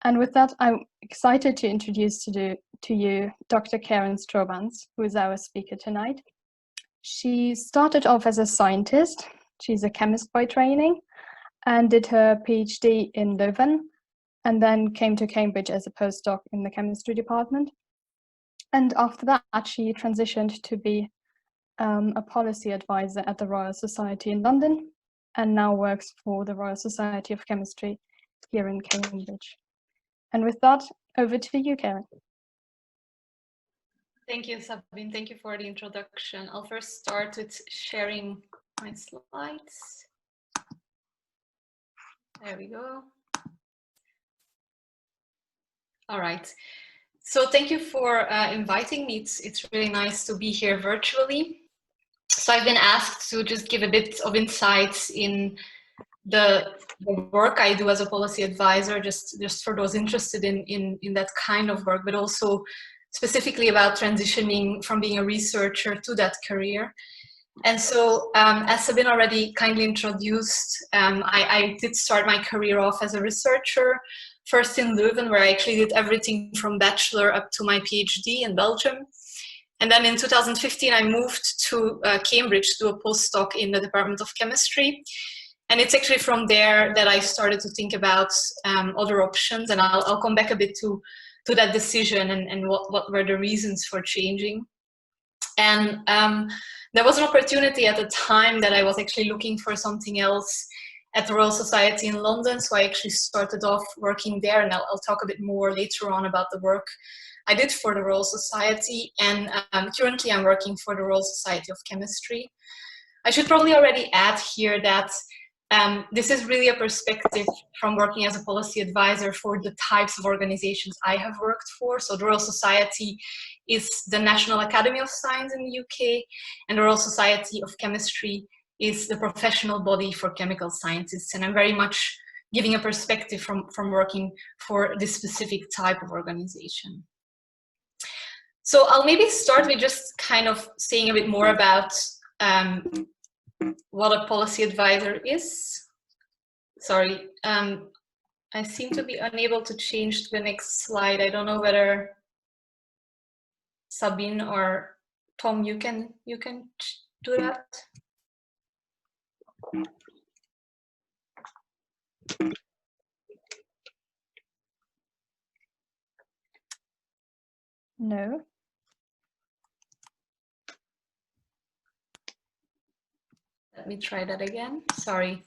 And with that, I'm excited to introduce to you Dr. Karen Stroobants, who is our speaker tonight. She started off as a scientist. She's a chemist by training and did her PhD in Leuven, and then came to Cambridge as a postdoc in the chemistry department. And after that, she transitioned to be a policy advisor at the Royal Society in London, and now works for the Royal Society of Chemistry here in Cambridge. And with that, over to you, Karen. Thank you, Sabine. Thank you for the introduction. I'll first start with sharing my slides. There we go. All right. So thank you for inviting me. It's really nice to be here virtually. So I've been asked to just give a bit of insights in the work I do as a policy advisor, just for those interested in that kind of work, but also specifically about transitioning from being a researcher to that career. And so, as Sabine already kindly introduced, I did start my career off as a researcher, first in Leuven, where I actually did everything from bachelor up to my PhD in Belgium. And then in 2015, I moved to Cambridge to do a postdoc in the Department of Chemistry. And it's actually from there that I started to think about other options. And I'll come back a bit to that decision and what were the reasons for changing. And there was an opportunity at the time that I was actually looking for something else at the Royal Society in London. So I actually started off working there, and I'll talk a bit more later on about the work I did for the Royal Society. And currently I'm working for the Royal Society of Chemistry. I should probably already add here that this is really a perspective from working as a policy advisor for the types of organizations I have worked for. So the Royal Society is the National Academy of Science in the UK, and the Royal Society of Chemistry is the professional body for chemical scientists. And I'm very much giving a perspective from working for this specific type of organization. So I'll maybe start with just kind of saying a bit more about what a policy advisor is. Sorry, I seem to be unable to change to the next slide. I don't know whether Sabine or Tom, you can do that. No. Let me try that again. Sorry.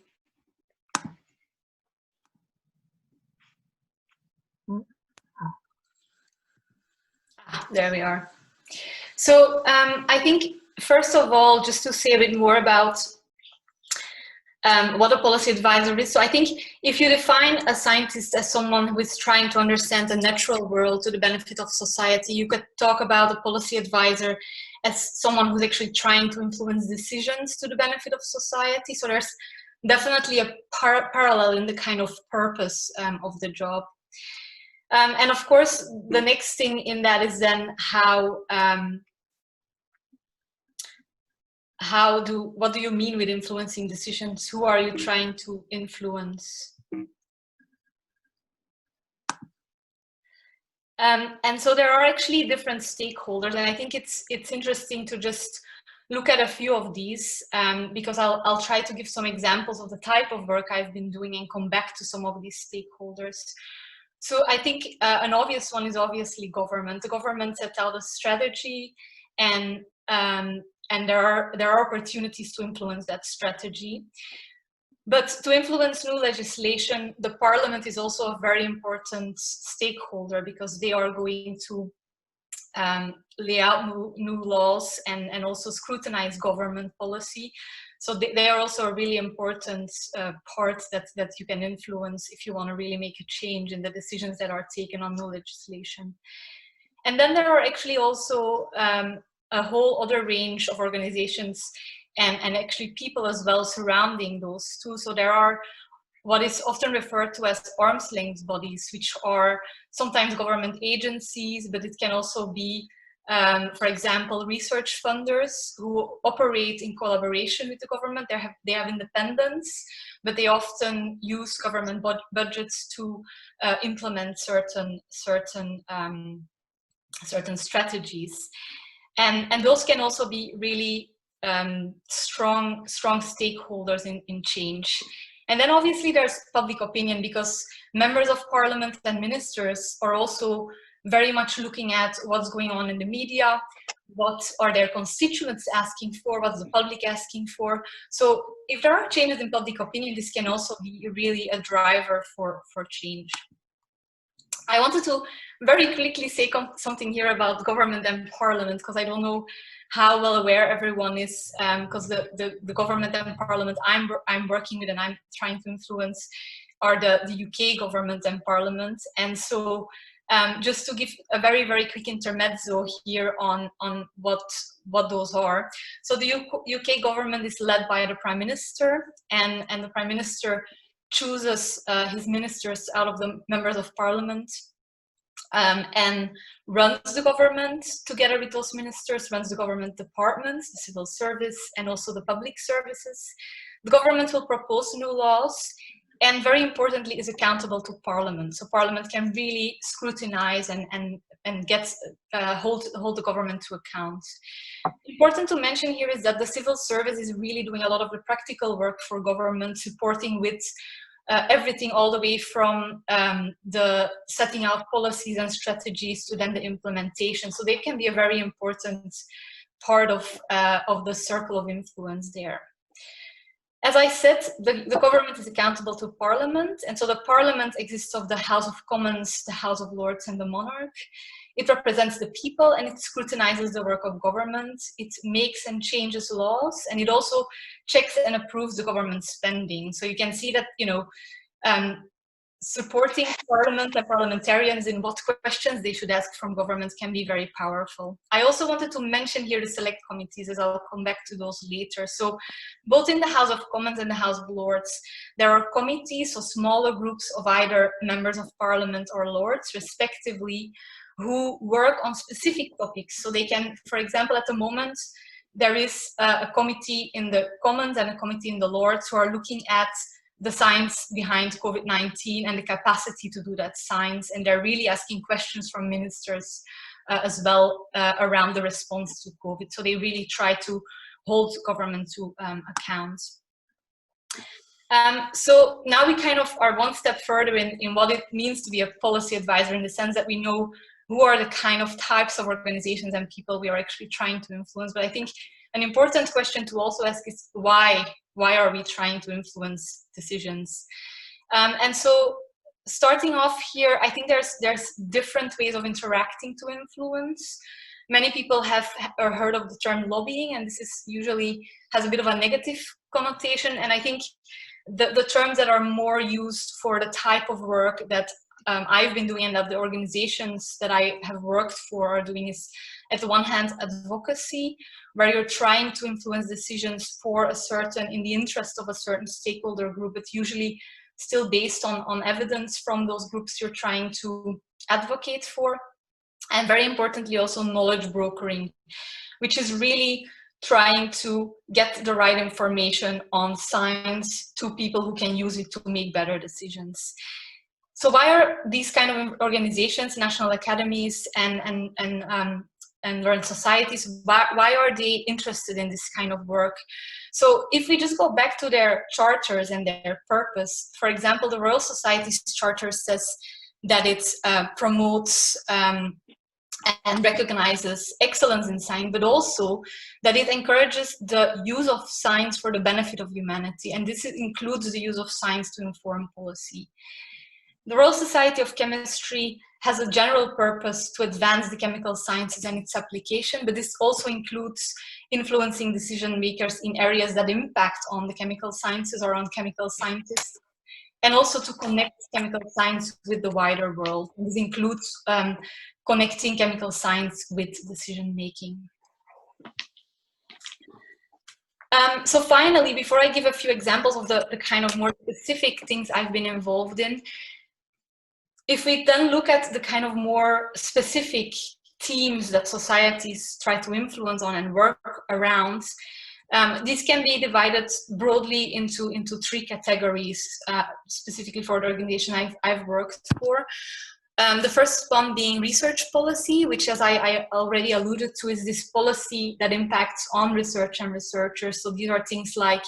There we are. So I think, first of all, just to say a bit more about what a policy advisor is. So I think if you define a scientist as someone who is trying to understand the natural world to the benefit of society, you could talk about a policy advisor as someone who's actually trying to influence decisions to the benefit of society. So there's definitely a parallel in the kind of purpose of the job. And of course, the next thing in that is then what do you mean with influencing decisions? Who are you trying to influence? And so there are actually different stakeholders, and I think it's interesting to just look at a few of these, because I'll try to give some examples of the type of work I've been doing and come back to some of these stakeholders. So I think an obvious one is obviously government. The government sets out a strategy, and there are opportunities to influence that strategy. But to influence new legislation, the Parliament is also a very important stakeholder, because they are going to lay out new laws and also scrutinize government policy. So they are also a really important part that you can influence if you want to really make a change in the decisions that are taken on new legislation. And then there are actually also a whole other range of organizations and actually people as well surrounding those two. So there are what is often referred to as arm's length bodies, which are sometimes government agencies, but it can also be For example, research funders who operate in collaboration with the government. They have independence, but they often use government budgets to implement certain strategies, and those can also be really strong stakeholders in change. And then obviously there's public opinion, because members of parliament and ministers are also very much looking at what's going on in the media, what are their constituents asking for, what's the public asking for. So if there are changes in public opinion, this can also be really a driver for change. I wanted to very quickly say something here about government and parliament, because I don't know how well aware everyone is, because the government and parliament I'm working with and I'm trying to influence are the UK government and parliament. And so just to give a very, very quick intermezzo here on what those are. So the UK government is led by the Prime Minister, and the Prime Minister chooses his ministers out of the members of parliament, and runs the government together with those ministers, runs the government departments, the civil service, and also the public services. The government will propose new laws, and very importantly is accountable to parliament. So parliament can really scrutinize and hold the government to account. Important to mention here is that the civil service is really doing a lot of the practical work for government, supporting with everything all the way from the setting out policies and strategies to then the implementation. So they can be a very important part of the circle of influence there. As I said, the government is accountable to Parliament, and so the Parliament exists of the House of Commons, the House of Lords, and the monarch. It represents the people, and it scrutinizes the work of government. It makes and changes laws, and it also checks and approves the government spending. So you can see that, you know, supporting Parliament and parliamentarians in what questions they should ask from government can be very powerful. I also wanted to mention here the select committees, as I'll come back to those later. So both in the House of Commons and the House of Lords, there are committees, so smaller groups of either members of Parliament or Lords, respectively, who work on specific topics. So they can, for example, at the moment, there is a committee in the Commons and a committee in the Lords who are looking at the science behind COVID-19 and the capacity to do that science. And they're really asking questions from ministers as well around the response to COVID. So they really try to hold government to account. So now we kind of are one step further in what it means to be a policy advisor, in the sense that we know who are the kind of types of organizations and people we are actually trying to influence. But I think an important question to also ask is why? Why are we trying to influence decisions? And so starting off here, I think there's different ways of interacting to influence. Many people have heard of the term lobbying, and this is usually has a bit of a negative connotation. And I think the terms that are more used for the type of work that I've been doing and that the organizations that I have worked for are doing is, at the one hand, advocacy, where you're trying to influence decisions for a certain, in the interest of a certain stakeholder group. It's usually still based on evidence from those groups you're trying to advocate for. And very importantly, also knowledge brokering, which is really trying to get the right information on science to people who can use it to make better decisions. So why are these kind of organizations, national academies and learned societies, why are they interested in this kind of work? So if we just go back to their charters and their purpose, for example, the Royal Society's charter says that it promotes and recognizes excellence in science, but also that it encourages the use of science for the benefit of humanity. And this includes the use of science to inform policy. The Royal Society of Chemistry has a general purpose to advance the chemical sciences and its application, but this also includes influencing decision makers in areas that impact on the chemical sciences or on chemical scientists, and also to connect chemical science with the wider world. And this includes connecting chemical science with decision making. So finally, before I give a few examples of the kind of more specific things I've been involved in, if we then look at the kind of more specific themes that societies try to influence on and work around, these can be divided broadly into three categories, specifically for the organization I've worked for. The first one being research policy, which, as I already alluded to, is this policy that impacts on research and researchers. So these are things like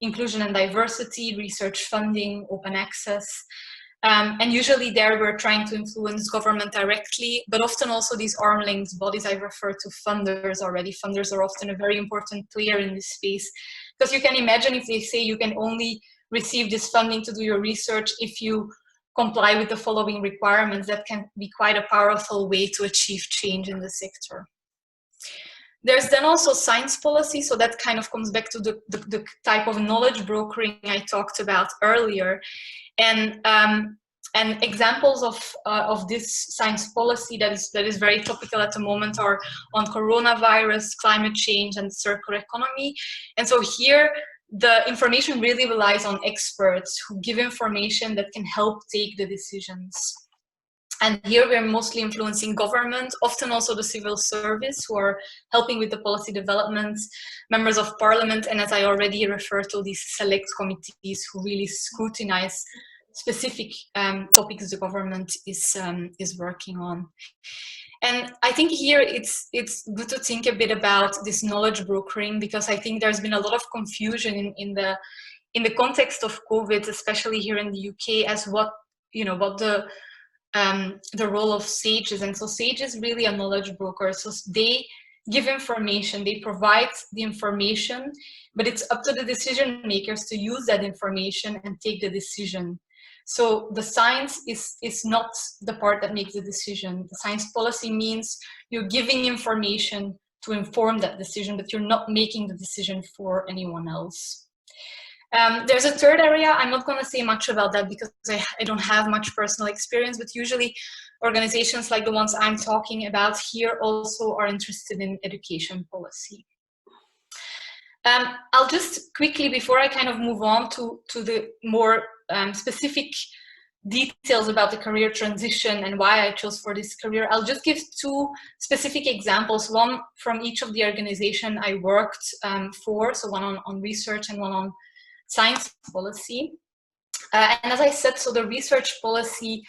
inclusion and diversity, research funding, open access. And usually there we're trying to influence government directly, but often also these arm length bodies. I refer to funders already. Funders are often a very important player in this space, because you can imagine if they say you can only receive this funding to do your research if you comply with the following requirements, that can be quite a powerful way to achieve change in the sector. There's then also science policy, so that kind of comes back to the type of knowledge brokering I talked about earlier. And examples of this science policy that is very topical at the moment are on coronavirus, climate change, and circular economy. And so here, the information really relies on experts who give information that can help take the decisions. And here we're mostly influencing government, often also the civil service, who are helping with the policy development, members of parliament, and as I already referred to, these select committees who really scrutinize specific topics the government is working on. And I think here it's good to think a bit about this knowledge brokering, because I think there's been a lot of confusion in the context of COVID, especially here in the UK, as what the role of SAGE is. And so SAGE is really a knowledge broker. So they give information, they provide the information, but it's up to the decision makers to use that information and take the decision. So the science is not the part that makes the decision. The science policy means you're giving information to inform that decision, but you're not making the decision for anyone else. There's a third area. I'm not going to say much about that because I don't have much personal experience, but usually organizations like the ones I'm talking about here also are interested in education policy. I'll just quickly, before I kind of move on to the more specific details about the career transition and why I chose for this career, I'll just give two specific examples, one from each of the organization I worked for, so one on research and one on science policy. And as I said, so the research policy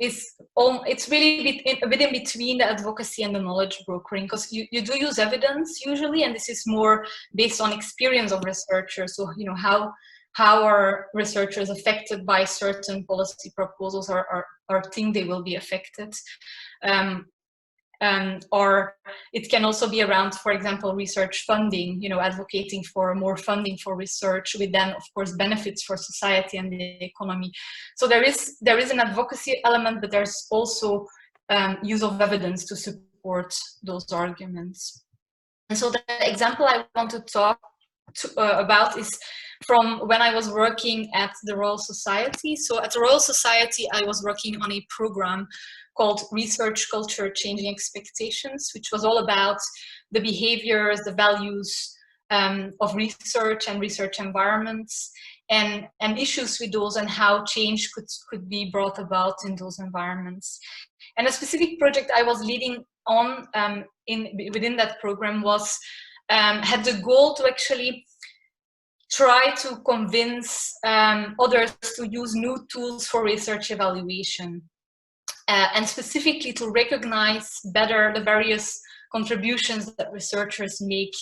it's really a bit in between the advocacy and the knowledge brokering, because you do use evidence usually, and this is more based on experience of researchers. So, how are researchers affected by certain policy proposals or think they will be affected? Or it can also be around, for example, research funding, advocating for more funding for research, with then, of course, benefits for society and the economy. So there is an advocacy element, but there's also use of evidence to support those arguments. And so the example I want to talk about is from when I was working at the Royal Society. So at the Royal Society, I was working on a program called Research Culture Changing Expectations, which was all about the behaviors, the values of research and research environments, and issues with those, and how change could be brought about in those environments. And a specific project I was leading on within that program was had the goal to actually try to convince others to use new tools for research evaluation. And specifically to recognize better the various contributions that researchers make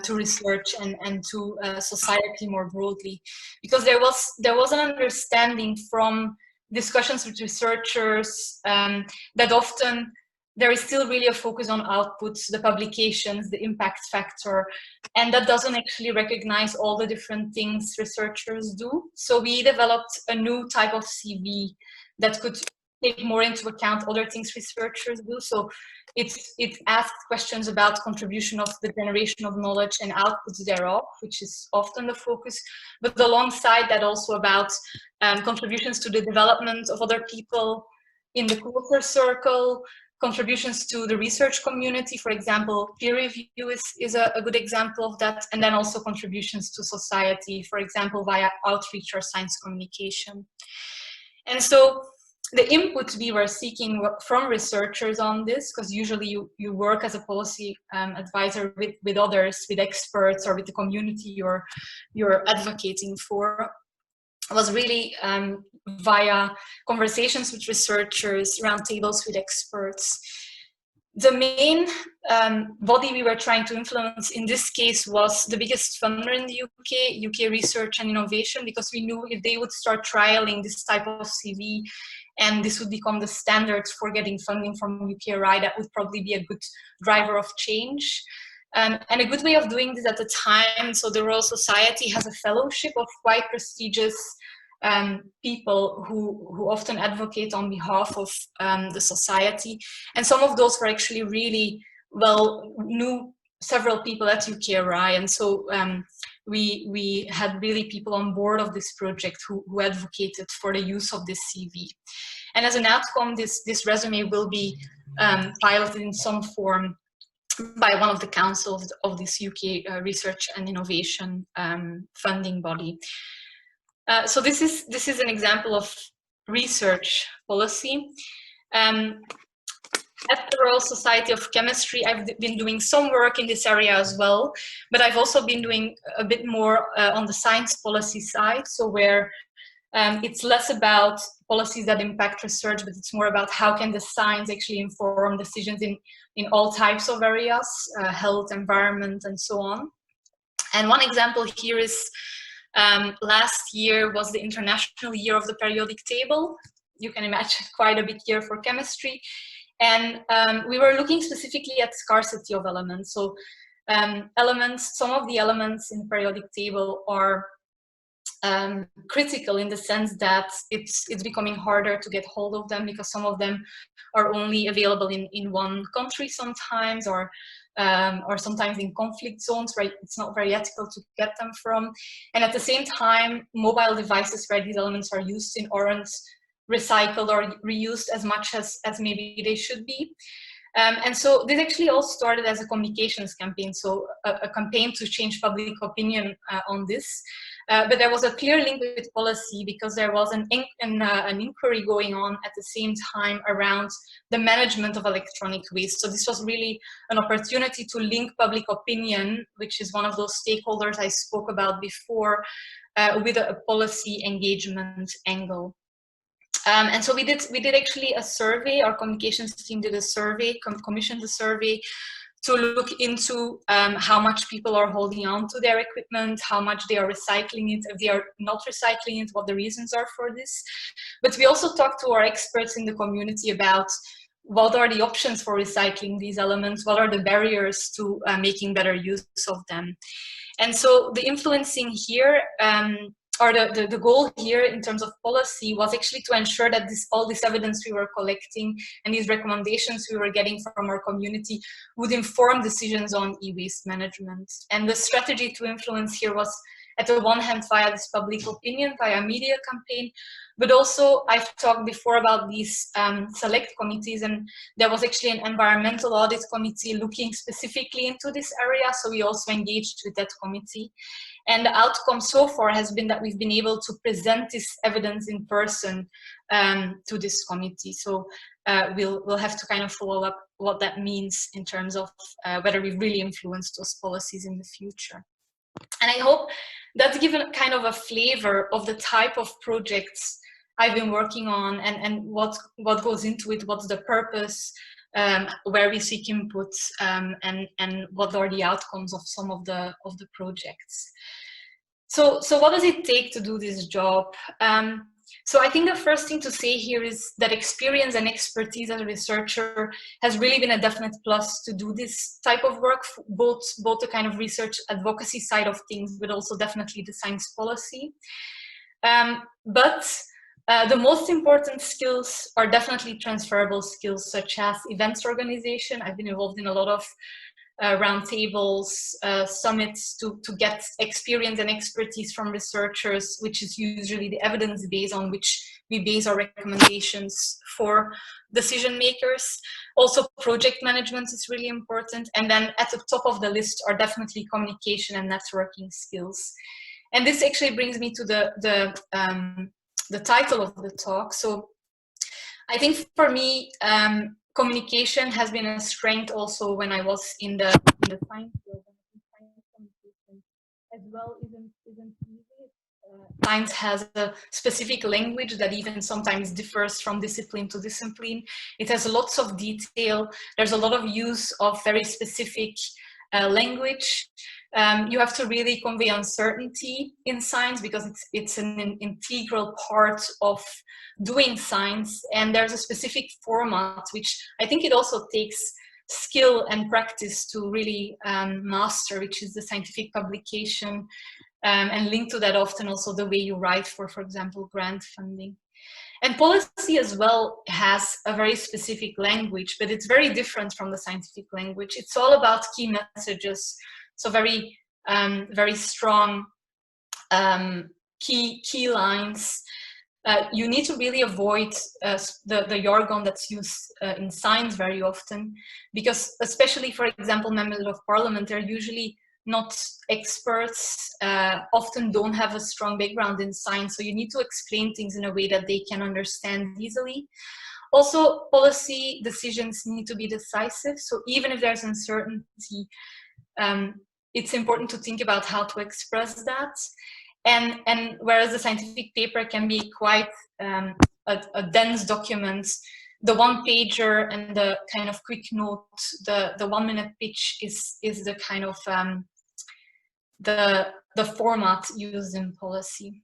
to research and to society more broadly. Because there was an understanding from discussions with researchers that often there is still really a focus on outputs, the publications, the impact factor, and that doesn't actually recognize all the different things researchers do. So we developed a new type of CV that could take more into account other things researchers do. So it asked questions about contribution of the generation of knowledge and outputs thereof, which is often the focus, but alongside that also about contributions to the development of other people in the closer circle, contributions to the research community, for example, peer review is a good example of that, and then also contributions to society, for example, via outreach or science communication. And so the input we were seeking from researchers on this, because usually you work as a policy advisor with others, with experts, or with the community you're advocating for, was really via conversations with researchers, roundtables with experts. The main body we were trying to influence in this case was the biggest funder in the UK Research and Innovation, because we knew if they would start trialing this type of CV and this would become the standard for getting funding from UKRI, that would probably be a good driver of change. And a good way of doing this at the time, so the Royal Society has a fellowship of quite prestigious people who often advocate on behalf of the society. And some of those were actually really knew several people at UKRI. And so we had really people on board of this project who advocated for the use of this CV. And as an outcome, this resume will be piloted in some form by one of the councils of this UK Research and Innovation funding body. So this is an example of research policy. At the Royal Society of Chemistry, I've been doing some work in this area as well, but I've also been doing a bit more on the science policy side, so where it's less about policies that impact research, but it's more about how can the science actually inform decisions in all types of areas, health, environment, and so on. And one example here is last year was the International Year of the Periodic Table. You can imagine quite a big year for chemistry. And we were looking specifically at scarcity of elements. So some of the elements in the periodic table are critical in the sense that it's becoming harder to get hold of them, because some of them are only available in one country sometimes, or sometimes in conflict zones where it's not very ethical to get them from. And at the same time, mobile devices where these elements are used in aren't recycled or reused as much as maybe they should be. And so this actually all started as a communications campaign, so a campaign to change public opinion on this. But there was a clear link with policy, because there was an inquiry going on at the same time around the management of electronic waste. So this was really an opportunity to link public opinion, which is one of those stakeholders I spoke about before, with a policy engagement angle. And so we did actually a survey. Our communications team did a survey, commissioned a survey to look into how much people are holding on to their equipment, how much they are recycling it, if they are not recycling it, what the reasons are for this. But we also talked to our experts in the community about what are the options for recycling these elements, what are the barriers to making better use of them. And so the influencing here, or the goal here in terms of policy, was actually to ensure that all this evidence we were collecting and these recommendations we were getting from our community would inform decisions on e-waste management. And the strategy to influence here was, at the one hand, via this public opinion, via media campaign, but also I've talked before about these select committees, and there was actually an environmental audit committee looking specifically into this area, so we also engaged with that committee. And the outcome so far has been that we've been able to present this evidence in person to this committee. So we'll have to kind of follow up what that means in terms of whether we've really influenced those policies in the future. And I hope that's given kind of a flavor of the type of projects I've been working on, and what goes into it, what's the purpose, where we seek input, and what are the outcomes of some of the projects. So what does it take to do this job? So I think the first thing to say here is that experience and expertise as a researcher has really been a definite plus to do this type of work, both the kind of research advocacy side of things, but also definitely the science policy. But the most important skills are definitely transferable skills, such as events organization. I've been involved in a lot of roundtables, summits to get experience and expertise from researchers, which is usually the evidence base on which we base our recommendations for decision makers. Also, project management is really important. And then at the top of the list are definitely communication and networking skills. And this actually brings me to the title of the talk. So I think for me, communication has been a strength also when I was in the science field. Science communication as well isn't easy. Science has a specific language that even sometimes differs from discipline to discipline. It has lots of detail. There's a lot of use of very specific language. You have to really convey uncertainty in science because it's an integral part of doing science, and there's a specific format which I think it also takes skill and practice to really master, which is the scientific publication, and linked to that often also the way you write for example, grant funding. And policy as well has a very specific language, but it's very different from the scientific language. It's all about key messages, so very very strong key lines. You need to really avoid the jargon that's used in science very often, because especially, for example, members of parliament, they're usually not experts, often don't have a strong background in science, so you need to explain things in a way that they can understand easily. Also, policy decisions need to be decisive, so even if there's uncertainty, it's important to think about how to express that. And whereas the scientific paper can be quite a dense document, the one-pager and the kind of quick note, the 1-minute pitch is the kind of the format used in policy.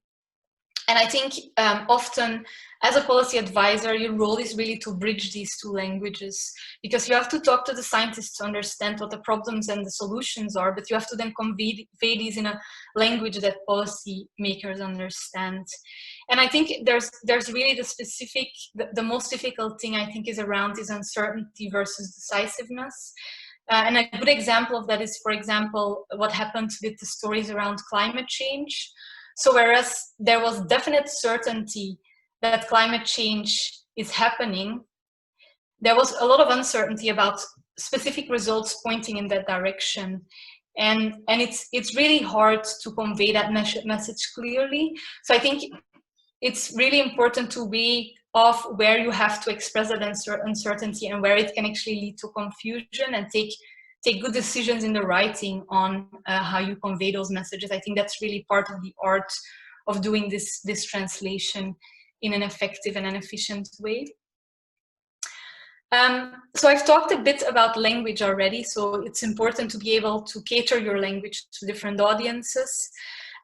And I think often as a policy advisor, your role is really to bridge these two languages, because you have to talk to the scientists to understand what the problems and the solutions are, but you have to then convey these in a language that policy makers understand. And I think there's really the most difficult thing I think is around is uncertainty versus decisiveness. And a good example of that is, for example, what happened with the stories around climate change. So whereas there was definite certainty that climate change is happening, there was a lot of uncertainty about specific results pointing in that direction. And it's really hard to convey that message clearly. So I think it's really important to weigh off where you have to express that uncertainty and where it can actually lead to confusion, and take good decisions in the writing on how you convey those messages. I think that's really part of the art of doing this translation in an effective and an efficient way. So I've talked a bit about language already, so it's important to be able to cater your language to different audiences.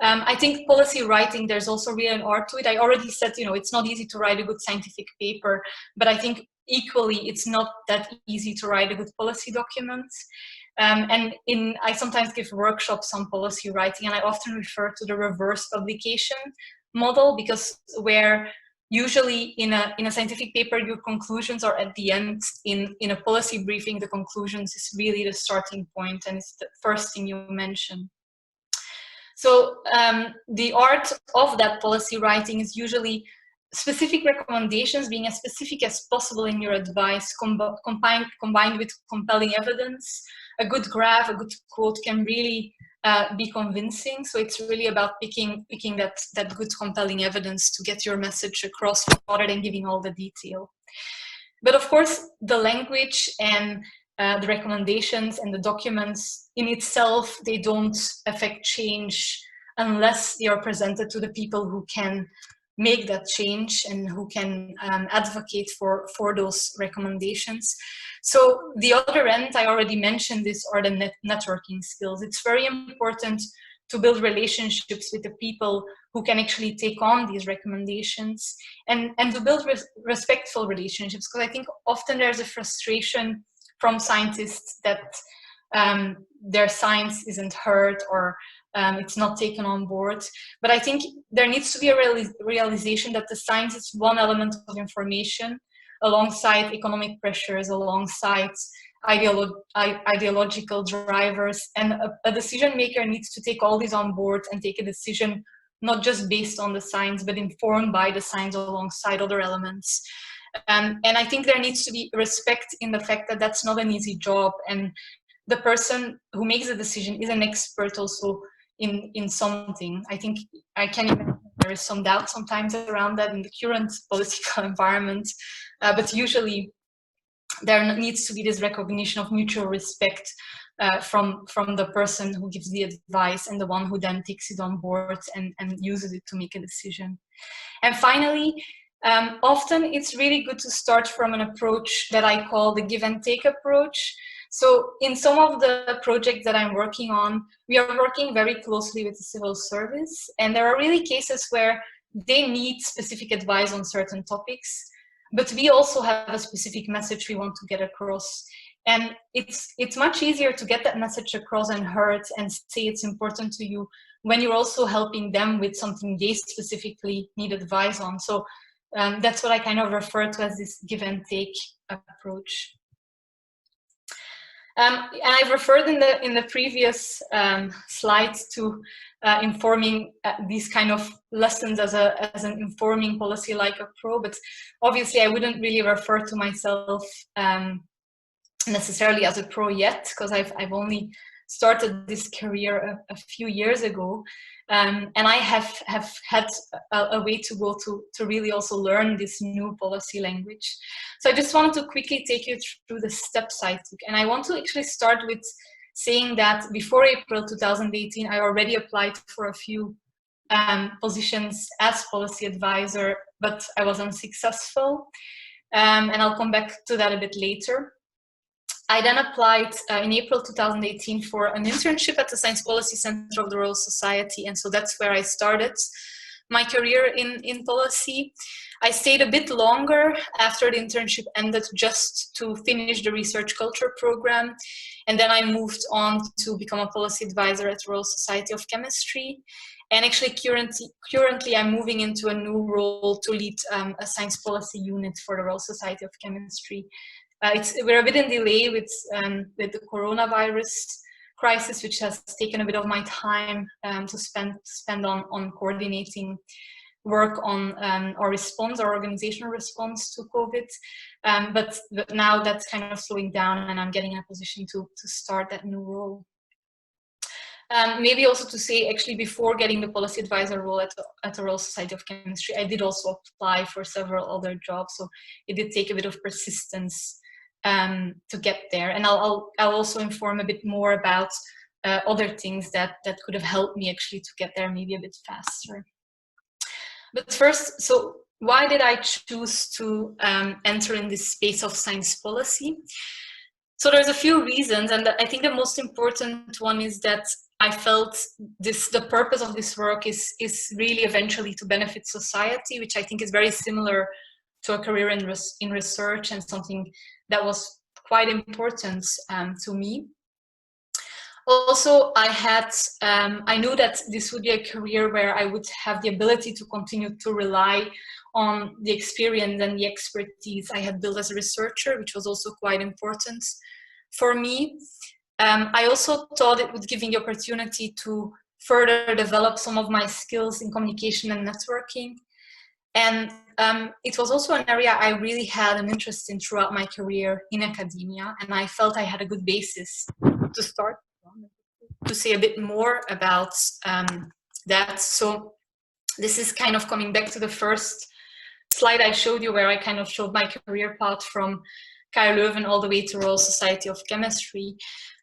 I think policy writing, there's also really an art to it. I already said, it's not easy to write a good scientific paper, but I think equally it's not that easy to write a good policy document. I sometimes give workshops on policy writing, and I often refer to the reverse publication model, because where usually in a scientific paper your conclusions are at the end, in a policy briefing the conclusions is really the starting point, and it's the first thing you mention. So the art of that policy writing is usually specific recommendations, being as specific as possible in your advice, combined with compelling evidence. A good graph, a good quote can really be convincing. So it's really about picking that good compelling evidence to get your message across, rather than giving all the detail. But of course, the language and the recommendations and the documents in itself, they don't affect change unless they are presented to the people who can make that change and who can advocate for those recommendations. So the other end, I already mentioned this, are the networking skills. It's very important to build relationships with the people who can actually take on these recommendations, and to build respectful relationships, because I think often there's a frustration from scientists that their science isn't heard, or it's not taken on board. But I think there needs to be a realization that the science is one element of information, alongside economic pressures, alongside ideological drivers, and a decision maker needs to take all these on board and take a decision not just based on the science, but informed by the science alongside other elements. And I think there needs to be respect in the fact that that's not an easy job, and the person who makes the decision is an expert also in something. I think I can imagine there is some doubt sometimes around that in the current political environment, but usually there needs to be this recognition of mutual respect from the person who gives the advice and the one who then takes it on board and uses it to make a decision. And finally, often it's really good to start from an approach that I call the give and take approach. So in some of the projects that I'm working on, we are working very closely with the civil service, and there are really cases where they need specific advice on certain topics, but we also have a specific message we want to get across. And it's much easier to get that message across and heard and say it's important to you when you're also helping them with something they specifically need advice on. So that's what I kind of refer to as this give and take approach. And I've referred in the previous slides to informing these kind of lessons as an informing policy like a pro, but obviously I wouldn't really refer to myself necessarily as a pro yet, because I've only started this career a few years ago, and I have had a way to go to really also learn this new policy language. So I just wanted to quickly take you through the steps I took, and I want to actually start with saying that before April 2018 I already applied for a few positions as policy advisor, but I was unsuccessful, and I'll come back to that a bit later. I then applied in April 2018 for an internship at the Science Policy Center of the Royal Society, and so that's where I started my career in policy. I stayed a bit longer after the internship ended just to finish the research culture program, and then I moved on to become a policy advisor at the Royal Society of Chemistry. And actually currently I'm moving into a new role to lead a science policy unit for the Royal Society of Chemistry. We're a bit in delay with the coronavirus crisis, which has taken a bit of my time to spend on coordinating work on our organizational response to COVID. But now that's kind of slowing down, and I'm getting in a position to start that new role. Maybe also to say, actually, before getting the policy advisor role at the Royal Society of Chemistry, I did also apply for several other jobs, so it did take a bit of persistence to get there. And I'll also inform a bit more about other things that could have helped me actually to get there maybe a bit faster. But first, so why did I choose to enter in this space of science policy? So there's a few reasons, and I think the most important one is that I felt the purpose of this work is really eventually to benefit society, which I think is very similar to a career in research, and something that was quite important to me. Also, I knew that this would be a career where I would have the ability to continue to rely on the experience and the expertise I had built as a researcher, which was also quite important for me. I also thought it would give me the opportunity to further develop some of my skills in communication and networking. And it was also an area I really had an interest in throughout my career in academia, and I felt I had a good basis to start to say a bit more about that. So this is kind of coming back to the first slide I showed you, where I kind of showed my career path from KU Leuven all the way to Royal Society of Chemistry.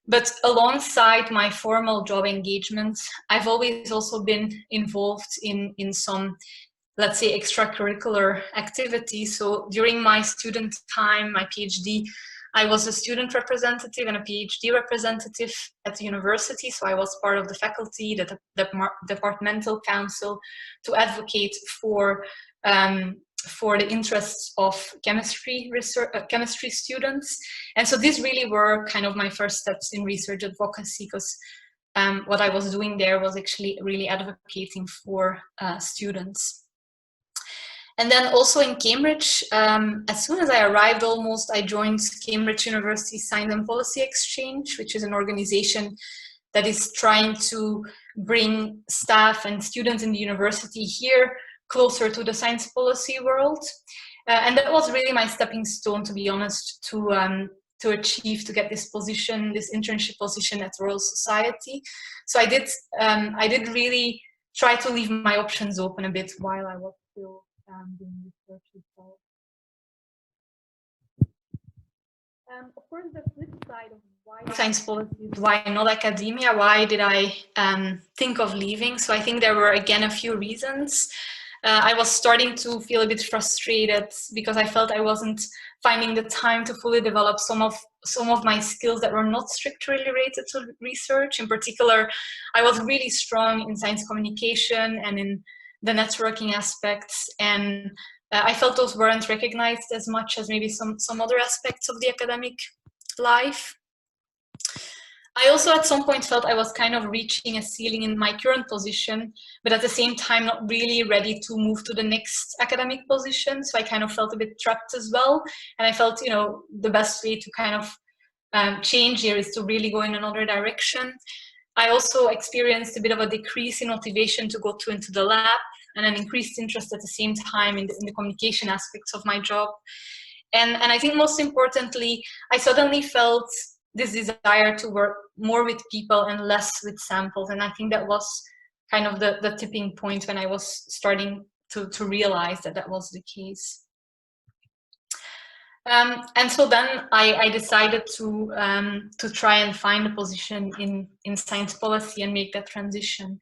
But alongside my formal job engagement, I've always also been involved in some, let's say, extracurricular activities. So during my student time, my PhD, I was a student representative and a PhD representative at the university. So I was part of the faculty, the departmental council, to advocate for the interests of chemistry students. And so these really were kind of my first steps in research advocacy, because what I was doing there was actually really advocating for students. And then also in Cambridge, as soon as I arrived almost, I joined Cambridge University Science and Policy Exchange, which is an organization that is trying to bring staff and students in the university here closer to the science policy world. And that was really my stepping stone, to be honest, to get this position, this internship position at Royal Society. So I did really try to leave my options open a bit while I was still doing research itself. Of course, the flip side of why science policies, why not academia, why did I think of leaving? So I think there were, again, a few reasons. I was starting to feel a bit frustrated because I felt I wasn't finding the time to fully develop some of my skills that were not strictly related to research. In particular, I was really strong in science communication and in the networking aspects, and I felt those weren't recognized as much as maybe some other aspects of the academic life. I also at some point felt I was kind of reaching a ceiling in my current position, but at the same time not really ready to move to the next academic position. So I kind of felt a bit trapped as well. And I felt, the best way to kind of change here is to really go in another direction. I also experienced a bit of a decrease in motivation to go into the lab, and an increased interest at the same time in the communication aspects of my job. And I think most importantly, I suddenly felt this desire to work more with people and less with samples. And I think that was kind of the tipping point when I was starting to realize that was the case. And so then I decided to try and find a position in science policy and make that transition.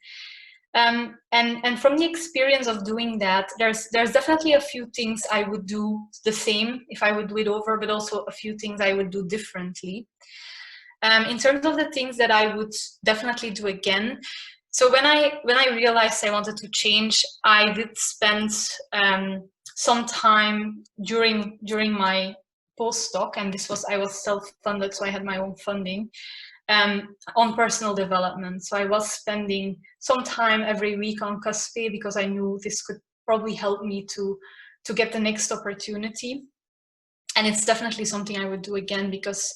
And from the experience of doing that, there's definitely a few things I would do the same if I would do it over, but also a few things I would do differently. In terms of the things that I would definitely do again, so when I realized I wanted to change, I did spend some time during my postdoc, and I was self-funded, so I had my own funding, on personal development. So I was spending some time every week on CUSPE because I knew this could probably help me to get the next opportunity. And it's definitely something I would do again because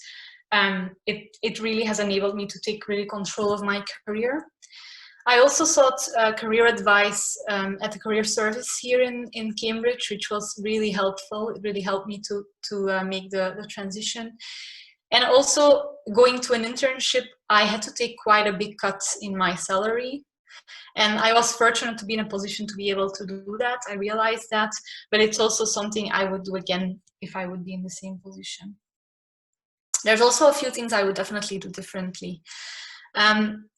it really has enabled me to take really control of my career. I also sought career advice at the career service here in Cambridge, which was really helpful. It really helped me to make the transition. And also going to an internship, I had to take quite a big cut in my salary. And I was fortunate to be in a position to be able to do that. I realized that, but it's also something I would do again if I would be in the same position. There's also a few things I would definitely do differently.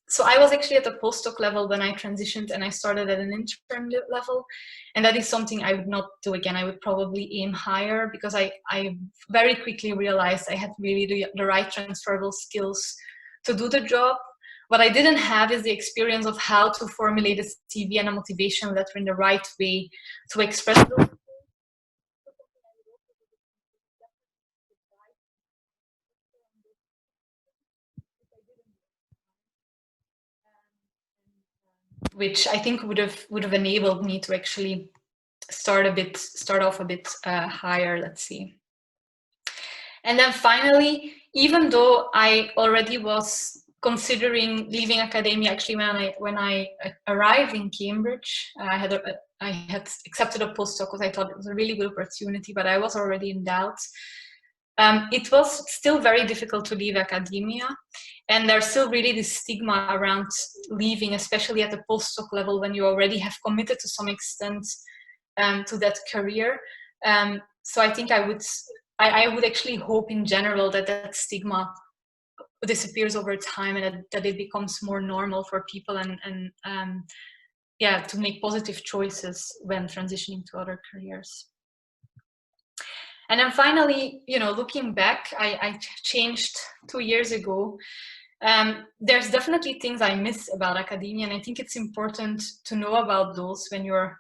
So I was actually at the postdoc level when I transitioned, and I started at an intern level. And that is something I would not do again. I would probably aim higher because I very quickly realized I had really the right transferable skills to do the job. What I didn't have is the experience of how to formulate a CV and a motivation letter in the right way to express those. Which I think would have enabled me to actually start off a bit higher, let's see. And then finally, even though I already was considering leaving academia, actually when I arrived in Cambridge, I had accepted a postdoc because I thought it was a really good opportunity, but I was already in doubt. It was still very difficult to leave academia, and there's still really this stigma around leaving, especially at the postdoc level when you already have committed to some extent to that career. So I think I would actually hope in general that stigma disappears over time, and that it becomes more normal for people and to make positive choices when transitioning to other careers. And then finally, looking back, I changed 2 years ago. There's definitely things I miss about academia, and I think it's important to know about those when you're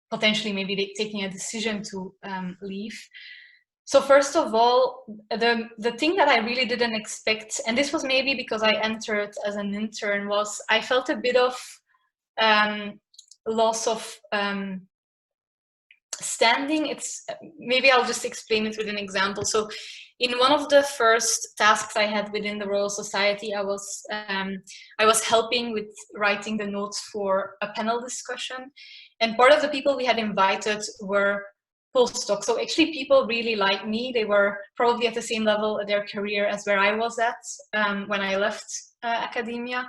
potentially maybe taking a decision to leave. So first of all, the thing that I really didn't expect, and this was maybe because I entered as an intern, was I felt a bit of loss of standing. Maybe I'll just explain it with an example. So in one of the first tasks I had within the Royal Society, I was helping with writing the notes for a panel discussion, and part of the people we had invited were postdocs. So actually people really liked me. They were probably at the same level of their career as where I was at when I left academia.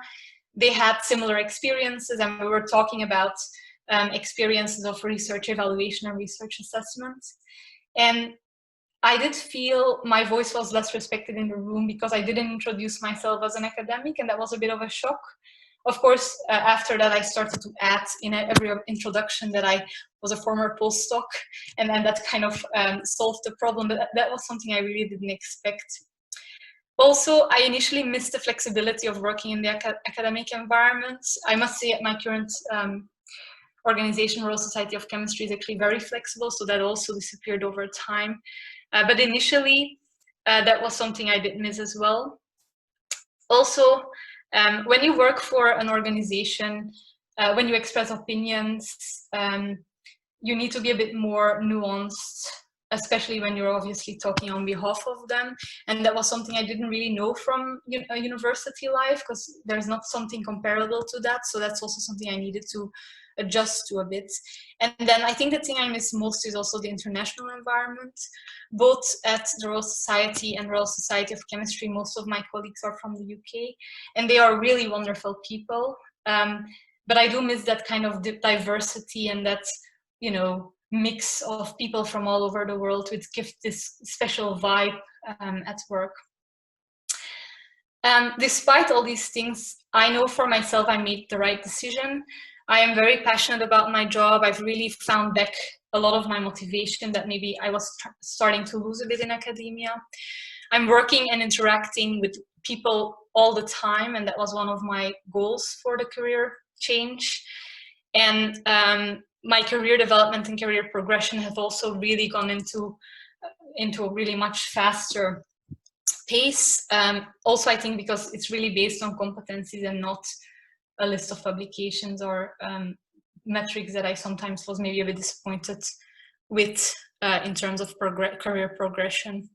they had similar experiences, and we were talking about experiences of research evaluation and research assessment. And I did feel my voice was less respected in the room because I didn't introduce myself as an academic, and that was a bit of a shock. Of course, after that, I started to add in every introduction that I was a former postdoc, and then that kind of solved the problem, but that was something I really didn't expect. Also, I initially missed the flexibility of working in the academic environment. I must say at my current organization, Royal Society of Chemistry, is actually very flexible, so that also disappeared over time. But initially, that was something I did miss as well. Also, when you work for an organization, when you express opinions, you need to be a bit more nuanced, especially when you're obviously talking on behalf of them. And that was something I didn't really know from university life, because there's not something comparable to that. So that's also something I needed to adjust to a bit. And then I think the thing I miss most is also the international environment. Both at the Royal Society and Royal Society of Chemistry, most of my colleagues are from the UK, and they are really wonderful people. But I do miss that kind of diversity and that, you know, mix of people from all over the world, which give this special vibe at work. Despite all these things, I know for myself I made the right decision. I am very passionate about my job. I've really found back a lot of my motivation that maybe I was starting to lose a bit in academia. I'm working and interacting with people all the time, and that was one of my goals for the career change. And my career development and career progression have also really gone into a really much faster pace. Also, I think because it's really based on competencies and not a list of publications or metrics that I sometimes was maybe a bit disappointed with in terms of career progression.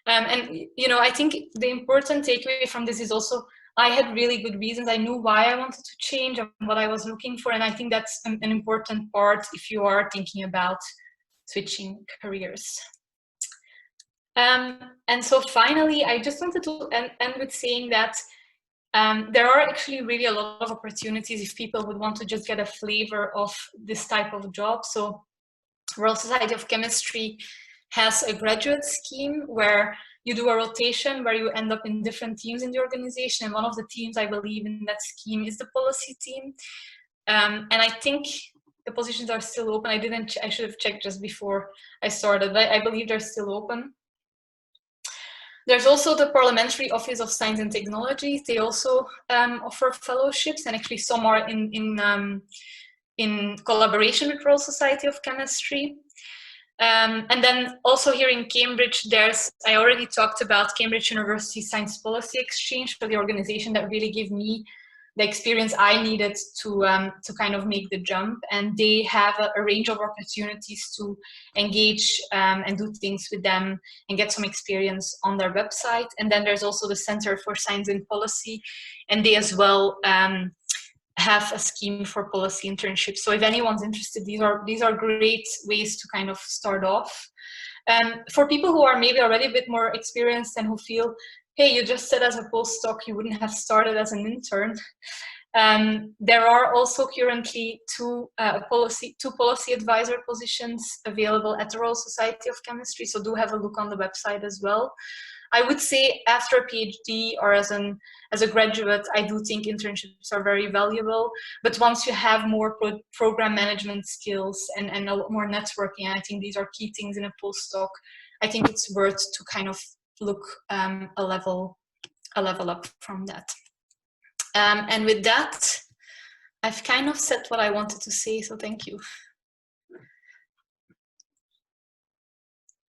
And, you know, I think the important takeaway from this is also I had really good reasons. I knew why I wanted to change and what I was looking for. And I think that's an important part if you are thinking about switching careers. And so finally, I just wanted to end with saying that there are actually really a lot of opportunities if people would want to just get a flavor of this type of job. So Royal Society of Chemistry has a graduate scheme where you do a rotation where you end up in different teams in the organization. And one of the teams I believe in that scheme is the policy team. And I think the positions are still open. I should have checked just before I started, but I believe they're still open. There's also the Parliamentary Office of Science and Technology. They also offer fellowships, and actually some are in collaboration with Royal Society of Chemistry. And then also here in Cambridge, I already talked about Cambridge University Science Policy Exchange, for the organization that really gave me the experience I needed to kind of make the jump. And they have a range of opportunities to engage and do things with them and get some experience on their website. And then there's also the Center for Science and Policy, and they as well have a scheme for policy internships. So if anyone's interested, these are great ways to kind of start off. For people who are maybe already a bit more experienced and who feel, hey, you just said as a postdoc you wouldn't have started as an intern. There are also currently two policy advisor positions available at the Royal Society of Chemistry, so do have a look on the website as well. I would say after a PhD or as a graduate, I do think internships are very valuable. But once you have more program management skills and a lot more networking, and I think these are key things in a postdoc, I think it's worth to kind of look a level up from that. And with that, I've kind of said what I wanted to say, so thank you.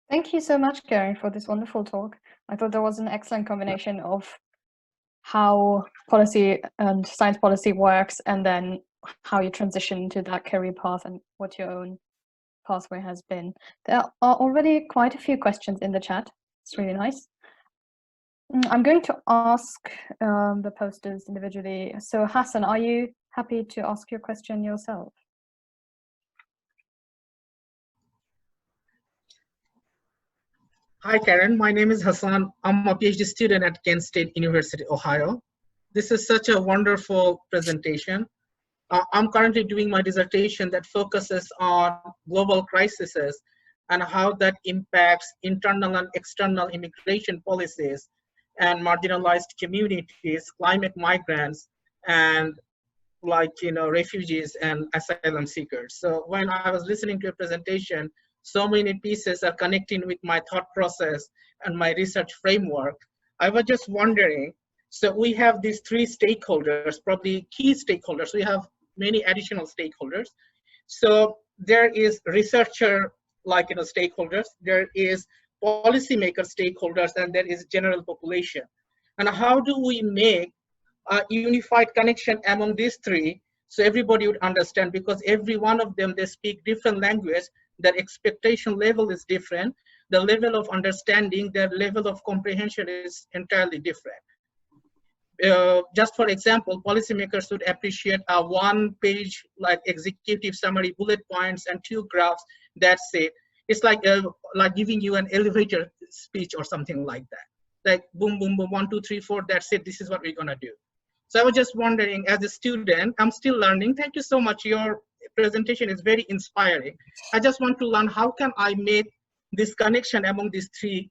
Thank you so much, Karen, for this wonderful talk. I thought there was an excellent combination of how policy and science policy works, and then how you transition to that career path and what your own pathway has been. There are already quite a few questions in the chat. It's really nice. I'm going to ask the posters individually. So Hassan, are you happy to ask your question yourself? Hi, Karen. My name is Hassan. I'm a PhD student at Kent State University, Ohio. This is such a wonderful presentation. I'm currently doing my dissertation that focuses on global crises and how that impacts internal and external immigration policies and marginalized communities, climate migrants, and refugees and asylum seekers. So when I was listening to a presentation, so many pieces are connecting with my thought process and my research framework. I was just wondering, so we have these three stakeholders, probably key stakeholders. We have many additional stakeholders. So there is researcher stakeholders, there is policymaker stakeholders, and there is general population. And how do we make a unified connection among these three so everybody would understand? Because every one of them, they speak different language, their expectation level is different, the level of understanding, their level of comprehension is entirely different. Just for example, policymakers would appreciate a one-page executive summary, bullet points and 2 graphs. That's it. It's like giving you an elevator speech or something like that. Like boom, boom, boom, 1, 2, 3, 4. That's it. This is what we're gonna do. So I was just wondering, as a student, I'm still learning. Thank you so much. Your presentation is very inspiring. I just want to learn how can I make this connection among these three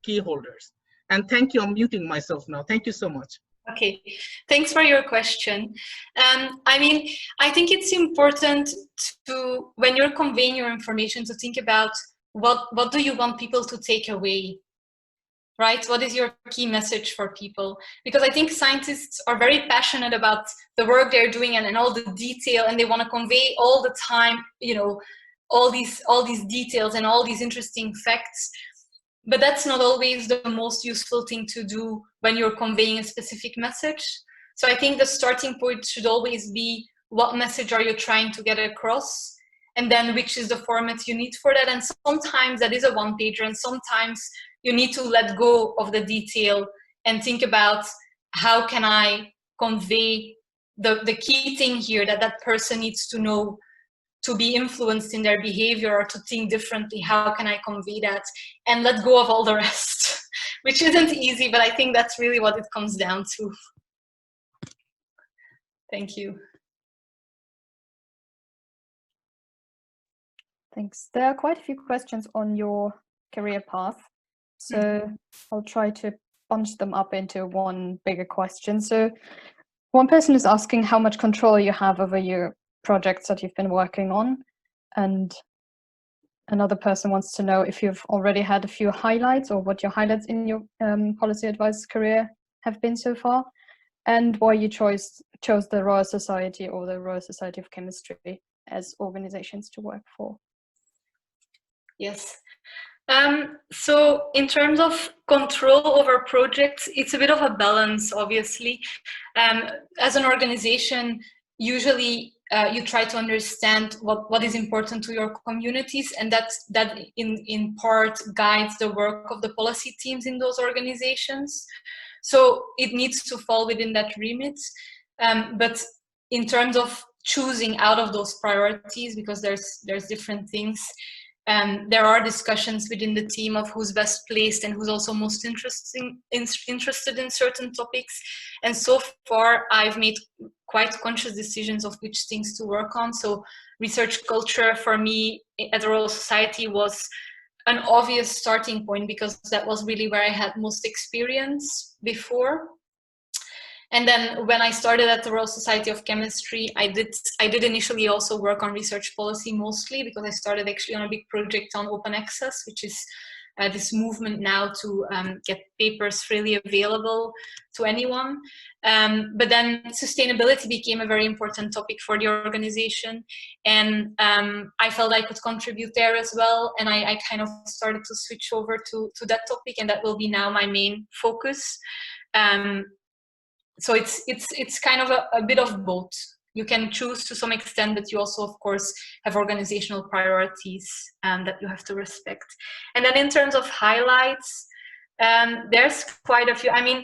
key holders. And thank you. I'm muting myself now. Thank you so much. Okay, thanks for your question. I mean, I think it's important to, when you're conveying your information, to think about what do you want people to take away, right? What is your key message for people? Because I think scientists are very passionate about the work they're doing and all the detail, and they want to convey all the time, you know, all these details and all these interesting facts. But that's not always the most useful thing to do when you're conveying a specific message. So I think the starting point should always be, what message are you trying to get across? And then which is the format you need for that? And sometimes that is a one-pager, and sometimes you need to let go of the detail and think about, how can I convey the key thing here that that person needs to know to be influenced in their behavior or to think differently? How can I convey that? And let go of all the rest, which isn't easy, but I think that's really what it comes down to. Thank you. Thanks. There are quite a few questions on your career path, so I'll try to bunch them up into one bigger question. So one person is asking how much control you have over your projects that you've been working on, and another person wants to know if you've already had a few highlights, or what your highlights in your policy advice career have been so far, and why you chose the Royal Society or the Royal Society of Chemistry as organizations to work for. Yes. So in terms of control over projects, it's a bit of a balance, obviously. As an organization, usually you try to understand what is important to your communities, and that in part guides the work of the policy teams in those organizations. So it needs to fall within that remit. But in terms of choosing out of those priorities, because there's different things, there are discussions within the team of who's best placed and who's also most interested in certain topics. And so far, I've made quite conscious decisions of which things to work on. So research culture for me at the Royal Society was an obvious starting point, because that was really where I had most experience before. And then when I started at the Royal Society of Chemistry, I did initially also work on research policy, mostly because I started actually on a big project on open access, which is this movement now to get papers freely available to anyone. But then sustainability became a very important topic for the organization, and I felt I could contribute there as well. And I kind of started to switch over to that topic, and that will be now my main focus. So it's kind of a bit of both. You can choose to some extent, but you also, of course, have organizational priorities that you have to respect. And then in terms of highlights, there's quite a few. I mean,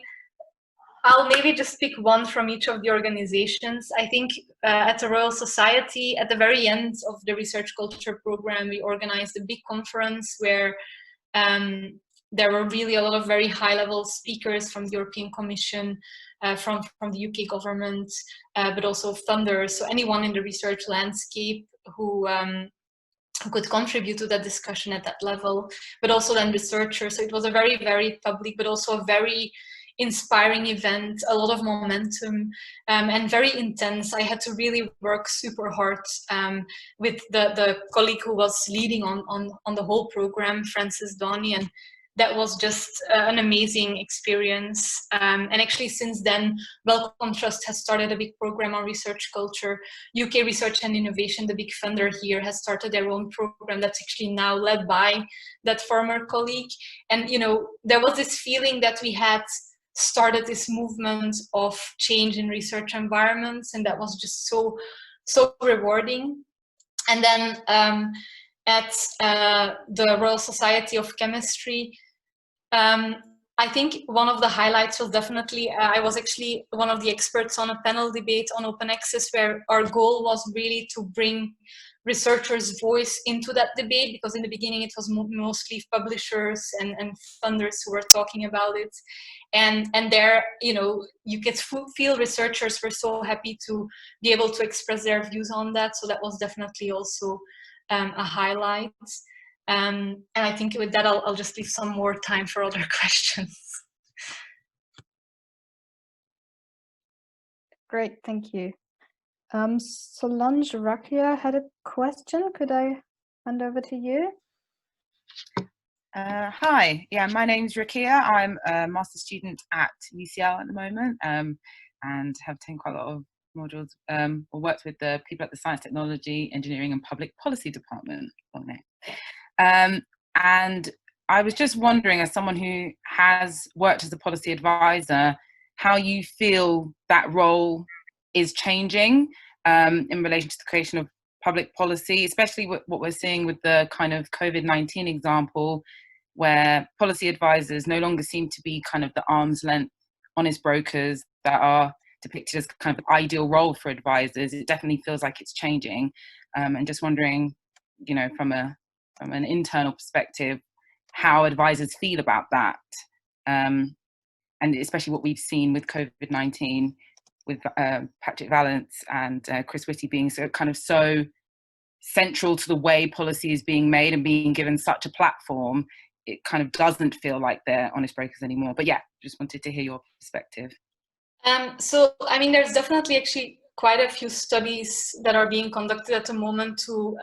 I'll maybe just pick one from each of the organizations. I think at the Royal Society, at the very end of the research culture program, we organized a big conference where there were really a lot of very high-level speakers from the European Commission, from the UK government, but also funders. So anyone in the research landscape who could contribute to that discussion at that level, but also then researchers. So it was a very, very public, but also a very inspiring event, a lot of momentum, and very intense. I had to really work super hard with the colleague who was leading on the whole program, Frances Donny, and that was just an amazing experience. And actually since then, Wellcome Trust has started a big program on research culture. UK Research and Innovation, the big funder here, has started their own program that's actually now led by that former colleague. And, you know, there was this feeling that we had started this movement of change in research environments, and that was just so rewarding. And then at the Royal Society of Chemistry, I think one of the highlights was definitely, I was actually one of the experts on a panel debate on open access, where our goal was really to bring researchers' voice into that debate, because in the beginning it was mostly publishers and funders who were talking about it. And there, you know, you could feel researchers were so happy to be able to express their views on that. So that was definitely also a highlight. And I think with that, I'll just leave some more time for other questions. Great, thank you. Solange Rakia had a question. Could I hand over to you? Hi, yeah, my name's Rakia. I'm a master's student at UCL at the moment, and have taken quite a lot of modules, or worked with the people at the Science, Technology, Engineering and Public Policy Department. And I was just wondering, as someone who has worked as a policy advisor, how you feel that role is changing in relation to the creation of public policy, especially with what we're seeing with the kind of COVID-19 example, where policy advisors no longer seem to be kind of the arm's length honest brokers that are depicted as kind of an ideal role for advisors. It definitely feels like it's changing. And just wondering, you know, from an internal perspective, how advisors feel about that. And especially what we've seen with COVID-19, with Patrick Vallance and Chris Whitty being so central to the way policy is being made and being given such a platform. It kind of doesn't feel like they're honest brokers anymore. But yeah, just wanted to hear your perspective. So, I mean, there's definitely actually quite a few studies that are being conducted at the moment to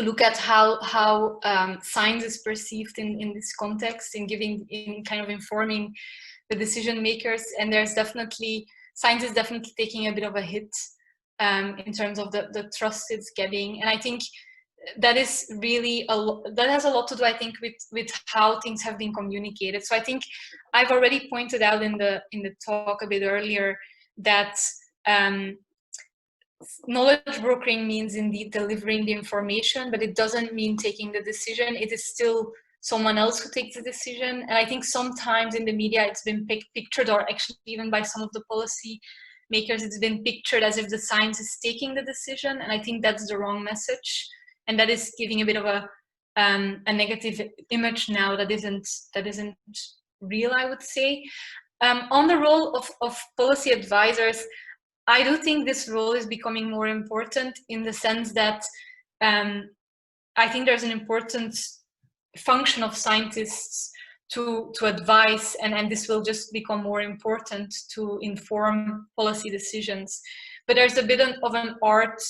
look at how science is perceived in this context, in kind of informing the decision makers. And there's definitely, science is definitely taking a bit of a hit in terms of the trust it's getting. And I think that is really that has a lot to do, I think, with how things have been communicated. So I think I've already pointed out in the talk a bit earlier that knowledge brokering means indeed delivering the information, but it doesn't mean taking the decision. It is still someone else who takes the decision. And I think sometimes in the media it's been pictured, or actually even by some of the policy makers, it's been pictured as if the science is taking the decision. And I think that's the wrong message. And that is giving a bit of a negative image now that isn't real, I would say. On the role of policy advisors, I do think this role is becoming more important, in the sense that I think there's an important function of scientists to advise, and this will just become more important to inform policy decisions. But there's a bit of an art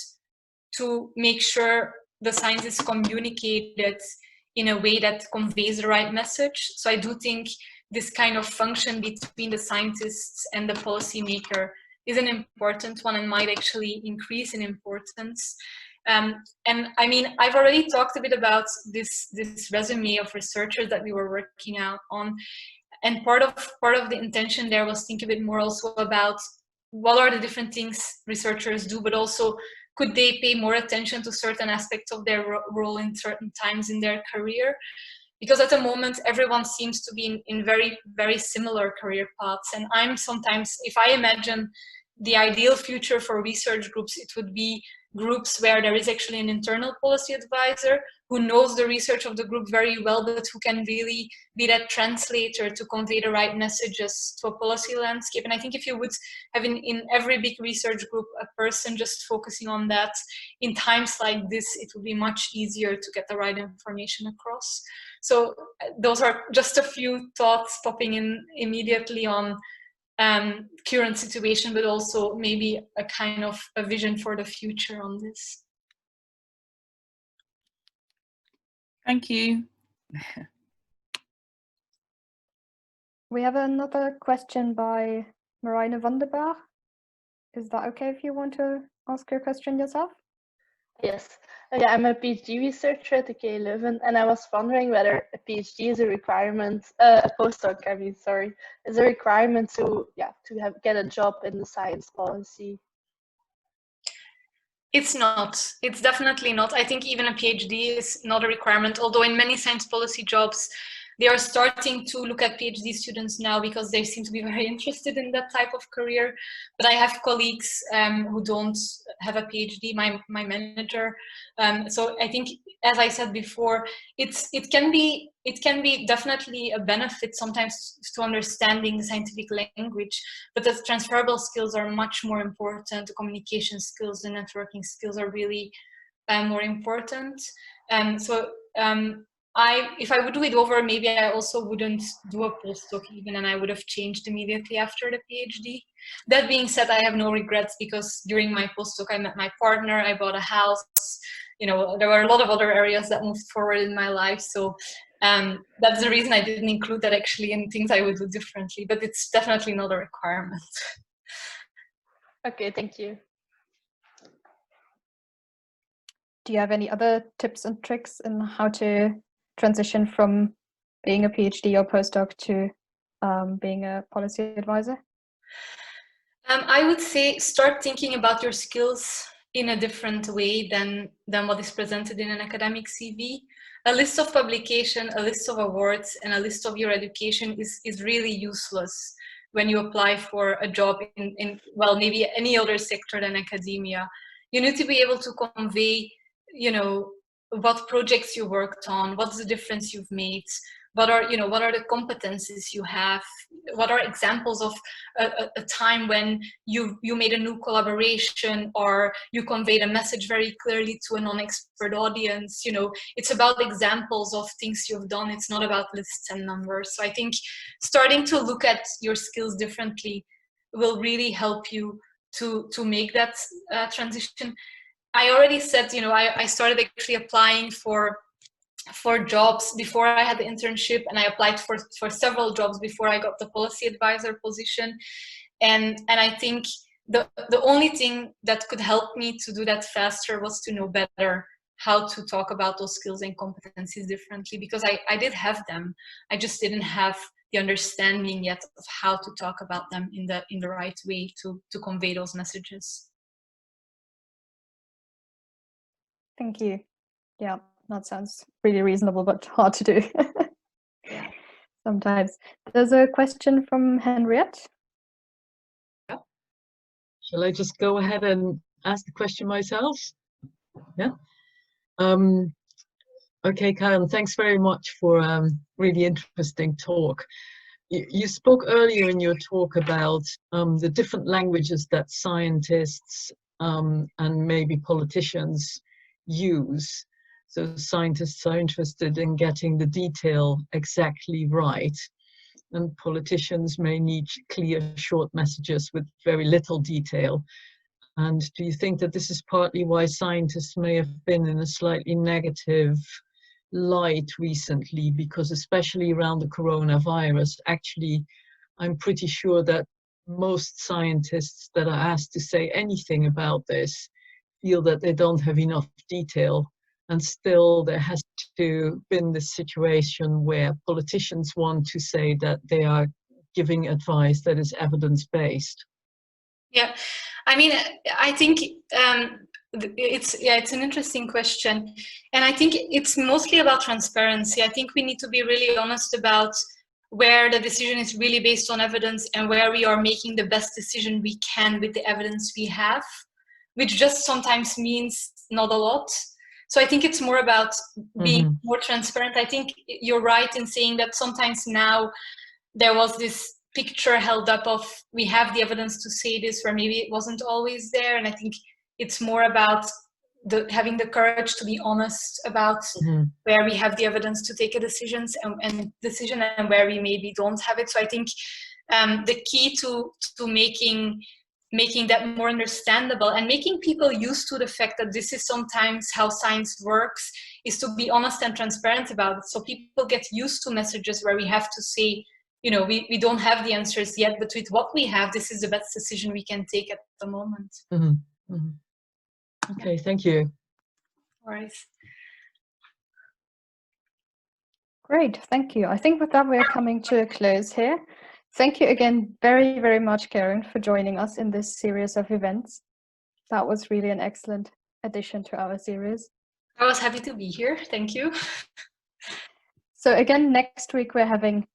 to make sure the science is communicated in a way that conveys the right message. So I do think this kind of function between the scientists and the policymaker is an important one, and might actually increase in importance. And I mean, I've already talked a bit about this resume of researchers that we were working out on, and part of the intention there was think a bit more also about what are the different things researchers do, but also could they pay more attention to certain aspects of their role in certain times in their career? Because at the moment, everyone seems to be in very, very similar career paths. And I'm sometimes, if I imagine the ideal future for research groups, it would be groups where there is actually an internal policy advisor who knows the research of the group very well, but who can really be that translator to convey the right messages to a policy landscape. And I think if you would have in every big research group a person just focusing on that, in times like this, it would be much easier to get the right information across. So those are just a few thoughts popping in immediately on current situation, but also maybe a kind of a vision for the future on this. Thank you. We have another question by Marina van der Berg. Is that okay if you want to ask your question yourself? Yes. Yeah, I'm a PhD researcher at the KU Leuven, and I was wondering whether a PhD is a requirement, a postdoc, I mean, sorry, is a requirement to get a job in the science policy. It's not. It's definitely not. I think even a PhD is not a requirement, although in many science policy jobs, they are starting to look at PhD students now because they seem to be very interested in that type of career. But I have colleagues who don't have a PhD, my manager. So I think, as I said before, it can be definitely a benefit sometimes to understanding scientific language, but the transferable skills are much more important. The communication skills, the networking skills are really more important. If I would do it over, maybe I also wouldn't do a postdoc even, and I would have changed immediately after the PhD. That being said, I have no regrets because during my postdoc, I met my partner, I bought a house. You know, there were a lot of other areas that moved forward in my life. So that's the reason I didn't include that actually in things I would do differently, but it's definitely not a requirement. Okay, thank you. Do you have any other tips and tricks in how to transition from being a PhD or postdoc to being a policy advisor? I would say start thinking about your skills in a different way than what is presented in an academic CV. A list of publication, a list of awards, and a list of your education is really useless when you apply for a job in well, maybe any other sector than academia. You need to be able to convey, you know, what projects you worked on, what's the difference you've made, what are the competencies you have, what are examples of a time when you made a new collaboration or you conveyed a message very clearly to a non-expert audience. You know, it's about examples of things you've done. It's not about lists and numbers. So I think starting to look at your skills differently will really help you to make that transition. I already said, you know, I started actually applying for jobs before I had the internship, and I applied for several jobs before I got the policy advisor position. And I think the only thing that could help me to do that faster was to know better how to talk about those skills and competencies differently, because I did have them. I just didn't have the understanding yet of how to talk about them in the right way to convey those messages. Thank you. Yeah, that sounds really reasonable, but hard to do sometimes. There's a question from Henriette. Shall I just go ahead and ask the question myself? Yeah. Okay, Karen, thanks very much for a really interesting talk. You spoke earlier in your talk about the different languages that scientists and maybe politicians use. So scientists are interested in getting the detail exactly right, and politicians may need clear, short messages with very little detail. And do you think that this is partly why scientists may have been in a slightly negative light recently? Because especially around the coronavirus, actually, I'm pretty sure that most scientists that are asked to say anything about this feel that they don't have enough detail. And still there has to been this situation where politicians want to say that they are giving advice that is evidence-based. Yeah, I mean, I think it's an interesting question, and I think it's mostly about transparency. I think we need to be really honest about where the decision is really based on evidence and where we are making the best decision we can with the evidence we have. which just sometimes means not a lot. So I think it's more about being more transparent. I think you're right in saying that sometimes now there was this picture held up of we have the evidence to say this, where maybe it wasn't always there. And I think it's more about having the courage to be honest about where we have the evidence to take a decision and where we maybe don't have it. So I think the key to making that more understandable and making people used to the fact that this is sometimes how science works is to be honest and transparent about it. So people get used to messages where we have to say, you know, we don't have the answers yet, but with what we have, this is the best decision we can take at the moment. Okay, thank you. All right. Great, thank you. I think with that we're coming to a close here. Thank you again very, very much, Karen, for joining us in this series of events. That was really an excellent addition to our series. I was happy to be here. Thank you. So again, next week we're having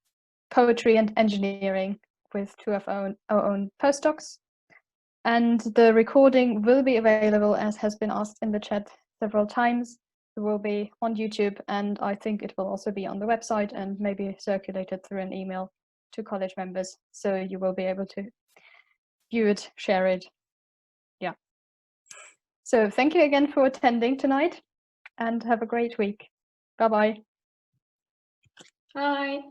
poetry and engineering with two of our own postdocs. And the recording will be available, as has been asked in the chat several times. It will be on YouTube, and I think it will also be on the website and maybe circulated through an email to college members. So you will be able to view it, share it. Yeah. So thank you again for attending tonight, and have a great week. Bye-bye. Bye.